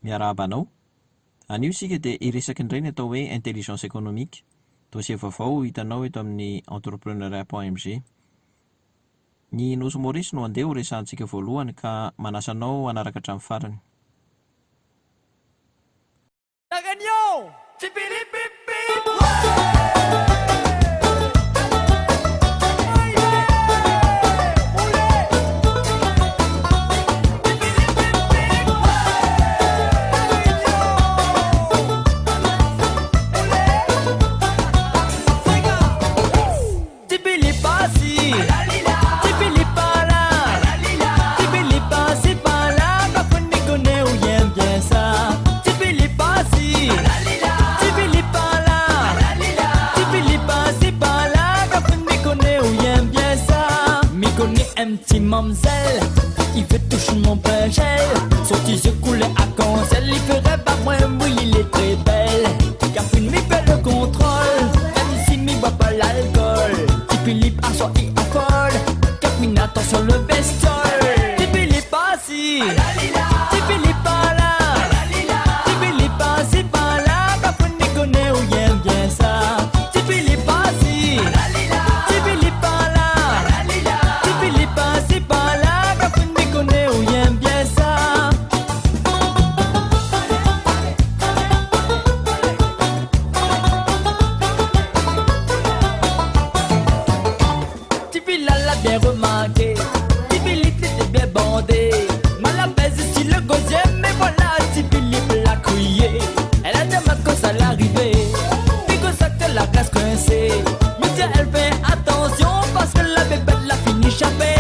Miarabanao. Anio isika dia iresaky indray ny atao hoe intelligence économique. Dossier vaovao hitanao eto amin'ny entrepreneuriat.mg. Ny Nosy Maurice no andeha ho resahantsika voalohany ka manasanao hanaraka hatramin'ny farany. Petit mamzelle, il veut toucher mon pain gel. Son petit yeux coulait à cancel. Il ferait pas moins, oui, il est très belle. Caprine, mi fait le contrôle. Même si mi boit pas l'alcool. Philippe a soi et en colle. Caprine, attention le bestiole. Philippe pas si. Philippe pas là. Philippe pas si, pas là. Caprine, il connaît ou il aime bien ça. Philippe pas si. Philippe pas là. C'est pas là, Capone me connaît ou il aime bien ça. Tipi l'a bien remarqué, Tipi l'était bien bandé. Mal à baise si le gosier, mais voilà, Tipi l'a crié. Elle a des mains à l'arrivée, puis que ça que la casse coincée. Mais tiens, elle fait attention parce que la bébé l'a fini chapée.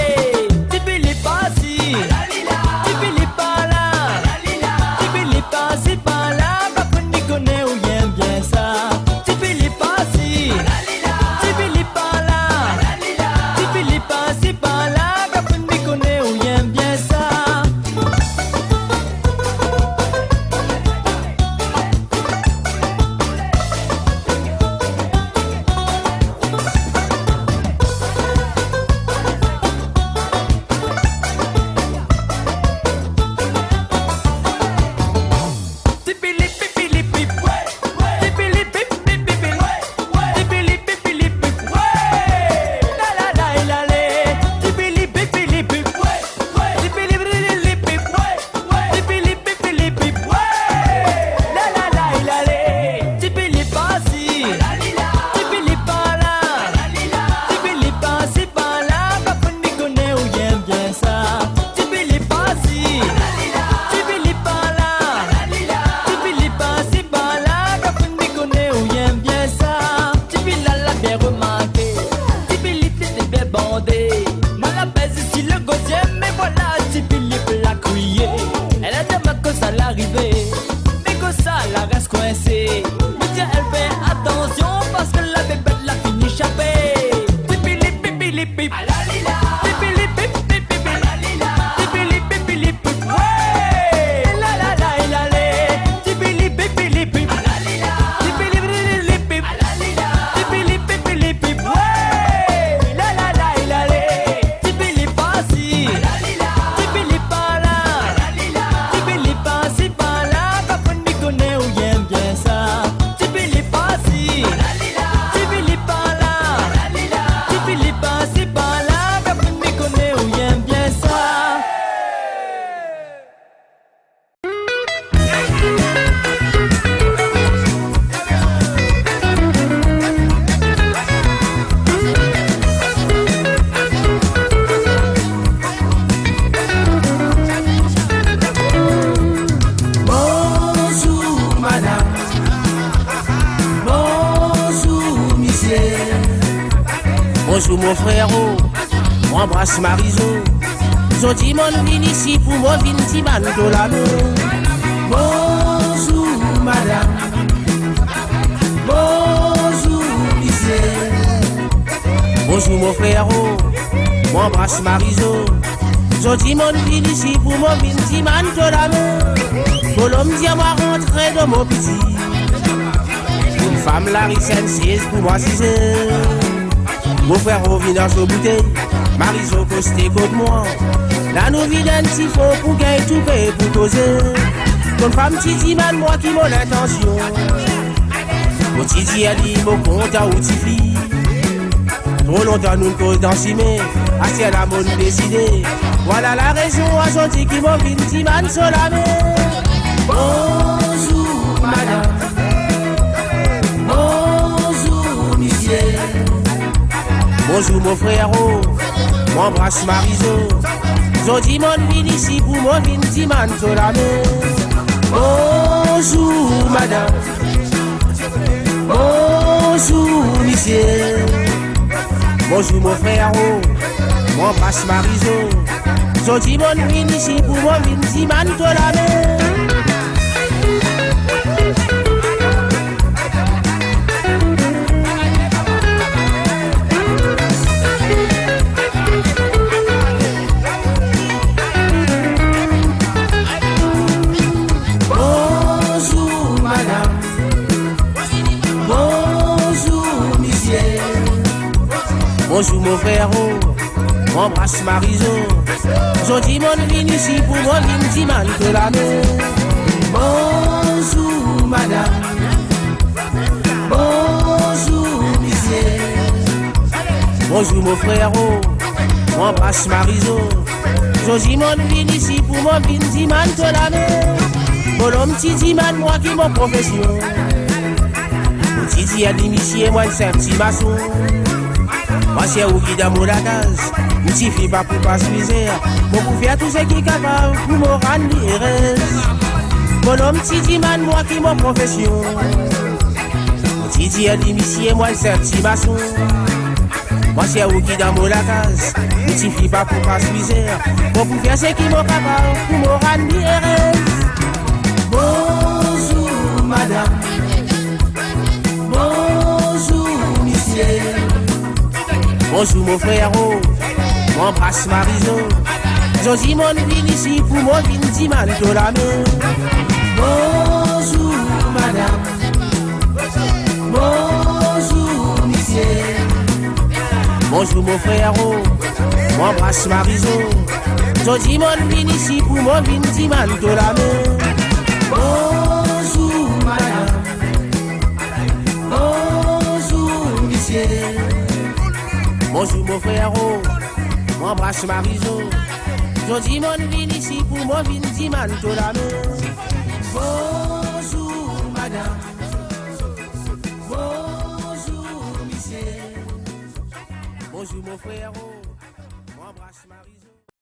Bonjour mon frérot, m'embrasse Mariso. Jodi mon vin ici pour mon vin ti man de l'amour. Bonjour madame, bonjour monsieur. Bonjour mon frérot, m'embrasse Mariso. Jodi mon vin ici pour mon vin ti man de l'amour. Colombia m'a rentré dans mon petit. Une femme laricienne 6 pour moi 6 heures. Mon frère au village au bouteille, Mariso costé contre moi. La nous vide un petit faux pour gagner tout payer pour causer. Ton femme Titi man moi qui mon intention. Mon Titi a dit mon compte à outil. Trop longtemps nous cause dans cimé. Assez la bonne décidé. Voilà la raison à sortir qui m'a vu Titi man sur la mer. Bonjour madame. Bonjour monsieur. Bonjour mon frère, m'embrasse Mariso. Jodi mon vin ici pour mon vin diman sur la mer. Bonjour madame. Bonjour monsieur. Bonjour mon frère, m'embrasse Mariso. Jodi mon vin ici pour mon vin diman sur la mer. Bonjour mon frère, m'embrasse Mariso. Jodi mon vin ici pour mon vin diman de la mer. Bonjour madame. Bonjour monsieur. Bonjour mon frère, m'embrasse Mariso. Jodi mon vin ici pour mon vin diman de la mer. Mon homme Titi man moi qui mon profession. Mon Titi a dit monsieur moi c'est un petit maçon. Moi c'est où qui dans mon case, ne suffit pas pour pas se misère, pour faire tout ce qui est capable pour me rendre heureuse. Mon homme Titi man moi qui mon profession. Mon Titi a dit monsieur moi c'est un petit maçon. Moi c'est où qui dans mon case, ne suffit pas pour pas se misère, pour faire ce qui est capable pour me rendre heureuse. Bonjour madame. Bonjour monsieur. Bonjour mon frère, m'embrasse Mariso. Jodi mon vin ici pour mon vin diman de la mer. Bonjour madame. Bonjour monsieur. Bonjour mon frère, m'embrasse Mariso. Jodi mon vin ici pour mon vin diman de la mer. Bonjour madame. Bonjour monsieur. Bonjour mon frère, m'embrasse Mariso. Jodi mon vin ici pour mon vin diman de la mer. Bonjour madame. Bonjour monsieur. Bonjour mon frère.